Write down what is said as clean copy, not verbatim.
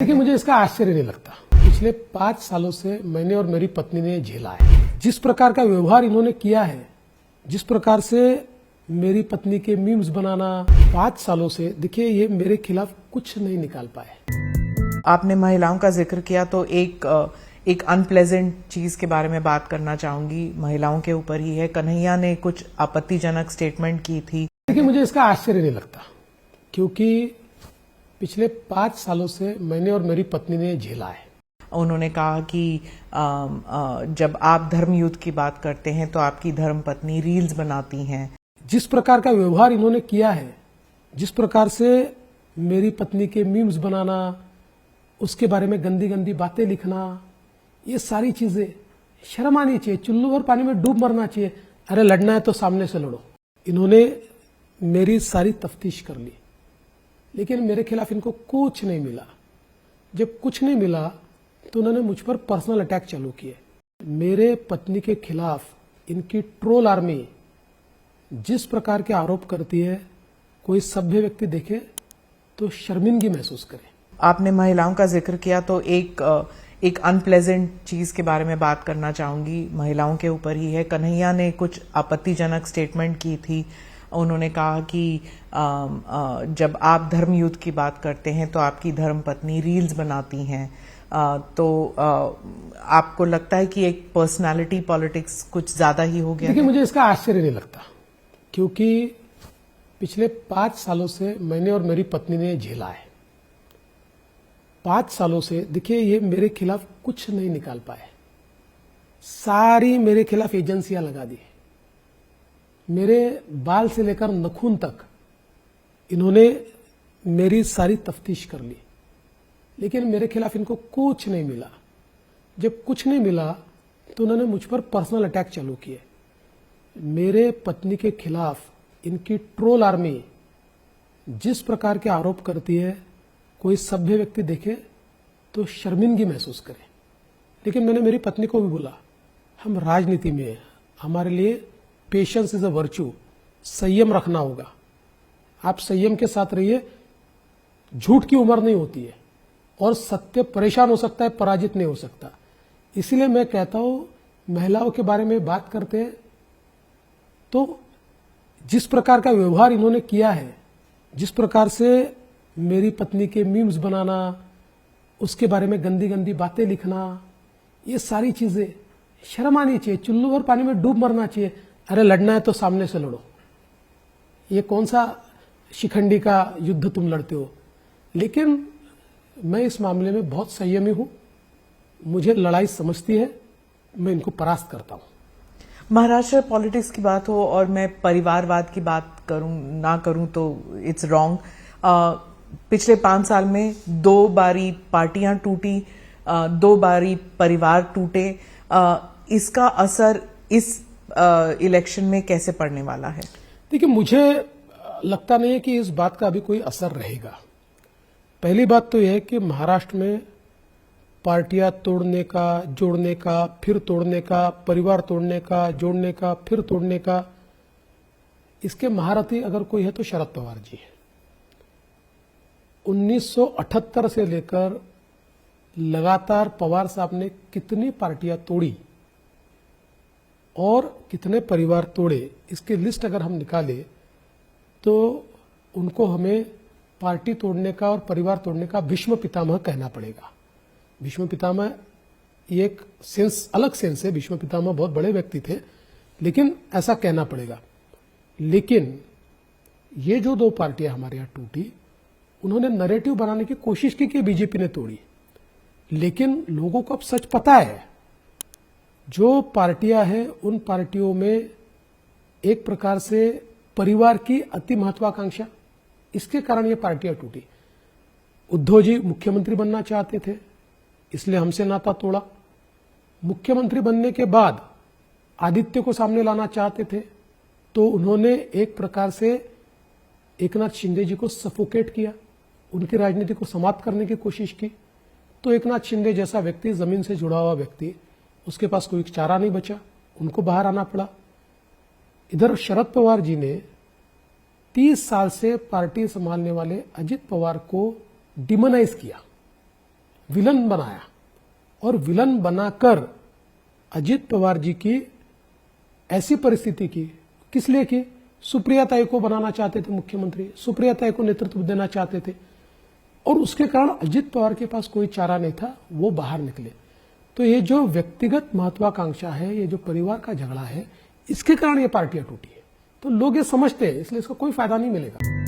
देखिए, मुझे इसका आश्चर्य नहीं लगता। पिछले 5 सालों से मैंने और मेरी पत्नी ने झेला है। जिस प्रकार का व्यवहार इन्होंने किया है, जिस प्रकार से मेरी पत्नी के मीम्स बनाना 5 सालों से, देखिए ये मेरे खिलाफ कुछ नहीं निकाल पाए। आपने महिलाओं का जिक्र किया तो एक अनप्लेजेंट चीज के बारे में बात करना चाहूंगी, महिलाओं के ऊपर ही है। कन्हैया ने कुछ आपत्तिजनक स्टेटमेंट की थी। देखिए, मुझे इसका आश्चर्य नहीं लगता, क्योंकि पिछले 5 सालों से मैंने और मेरी पत्नी ने झेला है। उन्होंने कहा कि जब आप धर्म युद्ध की बात करते हैं तो आपकी धर्म पत्नी रील्स बनाती हैं। जिस प्रकार का व्यवहार इन्होंने किया है, जिस प्रकार से मेरी पत्नी के मीम्स बनाना, उसके बारे में गंदी गंदी बातें लिखना, ये सारी चीजें शर्म आनी चाहिए। चुल्लू भर पानी में डूब मरना चाहिए। अरे लड़ना है तो सामने से लड़ो। इन्होंने मेरी सारी तफ्तीश कर ली, लेकिन मेरे खिलाफ इनको कुछ नहीं मिला। जब कुछ नहीं मिला तो उन्होंने मुझ पर पर्सनल अटैक चालू किए। मेरे पत्नी के खिलाफ इनकी ट्रोल आर्मी जिस प्रकार के आरोप करती है, कोई सभ्य व्यक्ति देखे तो शर्मिंदगी महसूस करे। आपने महिलाओं का जिक्र किया तो एक अनप्लेजेंट चीज के बारे में बात करना चाहूंगी, महिलाओं के ऊपर ही है। कन्हैया ने कुछ आपत्तिजनक स्टेटमेंट की थी। उन्होंने कहा कि जब आप धर्म युद्ध की बात करते हैं तो आपकी धर्म पत्नी रील्स बनाती हैं। तो आपको लगता है कि एक पर्सनालिटी पॉलिटिक्स कुछ ज्यादा ही हो गया? देखिए, मुझे इसका आश्चर्य नहीं लगता, क्योंकि पिछले 5 सालों से मैंने और मेरी पत्नी ने झेला है। 5 सालों से देखिए ये मेरे खिलाफ कुछ नहीं निकाल पाए। सारी मेरे खिलाफ एजेंसियां लगा दी। मेरे बाल से लेकर नखून तक इन्होंने मेरी सारी तफ्तीश कर ली, लेकिन मेरे खिलाफ इनको कुछ नहीं मिला। जब कुछ नहीं मिला तो उन्होंने मुझ पर पर्सनल अटैक चालू किए। मेरे पत्नी के खिलाफ इनकी ट्रोल आर्मी जिस प्रकार के आरोप करती है, कोई सभ्य व्यक्ति देखे तो शर्मिंदगी महसूस करे। लेकिन मैंने मेरी पत्नी को भी बोला, हम राजनीति में हैं, हमारे लिए पेशेंस इज अ वर्च्यू, संयम रखना होगा। आप संयम के साथ रहिए। झूठ की उम्र नहीं होती है और सत्य परेशान हो सकता है, पराजित नहीं हो सकता। इसलिए मैं कहता हूं, महिलाओं के बारे में बात करते हैं तो जिस प्रकार का व्यवहार इन्होंने किया है, जिस प्रकार से मेरी पत्नी के मीम्स बनाना, उसके बारे में गंदी गंदी बातें लिखना, ये सारी चीजें शर्म आनी चाहिए। चुल्लू भर पानी में डूब मरना चाहिए। अरे लड़ना है तो सामने से लड़ो। ये कौन सा शिखंडी का युद्ध तुम लड़ते हो? लेकिन मैं इस मामले में बहुत संयमी हूं। मुझे लड़ाई समझती है, मैं इनको परास्त करता हूं। महाराष्ट्र पॉलिटिक्स की बात हो और मैं परिवारवाद की बात ना करूं तो इट्स रॉन्ग। पिछले 5 साल में 2 बारी पार्टियां टूटी, 2 बारी परिवार टूटे। इसका असर इस इलेक्शन में कैसे पड़ने वाला है? देखिए, मुझे लगता नहीं है कि इस बात का अभी कोई असर रहेगा। पहली बात तो यह है कि महाराष्ट्र में पार्टियां तोड़ने का, जोड़ने का, फिर तोड़ने का, परिवार तोड़ने का, जोड़ने का, फिर तोड़ने का, इसके महारथी अगर कोई है तो शरद पवार जी है। 1978 से लेकर लगातार पवार साहब ने कितनी पार्टियां तोड़ी और कितने परिवार तोड़े, इसकी लिस्ट अगर हम निकालें तो उनको हमें पार्टी तोड़ने का और परिवार तोड़ने का भीष्म पितामह कहना पड़ेगा। भीष्म पितामह ये एक सेंस, अलग सेंस है। भीष्म पितामह बहुत बड़े व्यक्ति थे, लेकिन ऐसा कहना पड़ेगा। लेकिन ये जो 2 पार्टियां हमारे यहां टूटी, उन्होंने नैरेटिव बनाने की कोशिश की कि बीजेपी ने तोड़ी, लेकिन लोगों को अब सच पता है। जो पार्टियां हैं उन पार्टियों में एक प्रकार से परिवार की अति महत्वाकांक्षा, इसके कारण ये पार्टियां टूटी। उद्धव जी मुख्यमंत्री बनना चाहते थे, इसलिए हमसे नाता तोड़ा। मुख्यमंत्री बनने के बाद आदित्य को सामने लाना चाहते थे, तो उन्होंने एक प्रकार से एकनाथ शिंदे जी को सफोकेट किया, उनकी राजनीति को समाप्त करने की कोशिश की। तो एकनाथ शिंदे जैसा व्यक्ति, जमीन से जुड़ा हुआ व्यक्ति, उसके पास कोई चारा नहीं बचा, उनको बाहर आना पड़ा। इधर शरद पवार जी ने 30 साल से पार्टी संभालने वाले अजित पवार को डिमोनाइज किया। विलन बनाया और विलन बनाकर अजित पवार जी की ऐसी परिस्थिति की, किस लिए की? सुप्रिया ताई को बनाना चाहते थे मुख्यमंत्री, सुप्रिया ताई को नेतृत्व देना चाहते थे और उसके कारण अजित पवार के पास कोई चारा नहीं था, वो बाहर निकले। तो ये जो व्यक्तिगत महत्वाकांक्षा है, ये जो परिवार का झगड़ा है, इसके कारण ये पार्टियां टूटी है। तो लोग ये समझते हैं, इसलिए इसका कोई फायदा नहीं मिलेगा।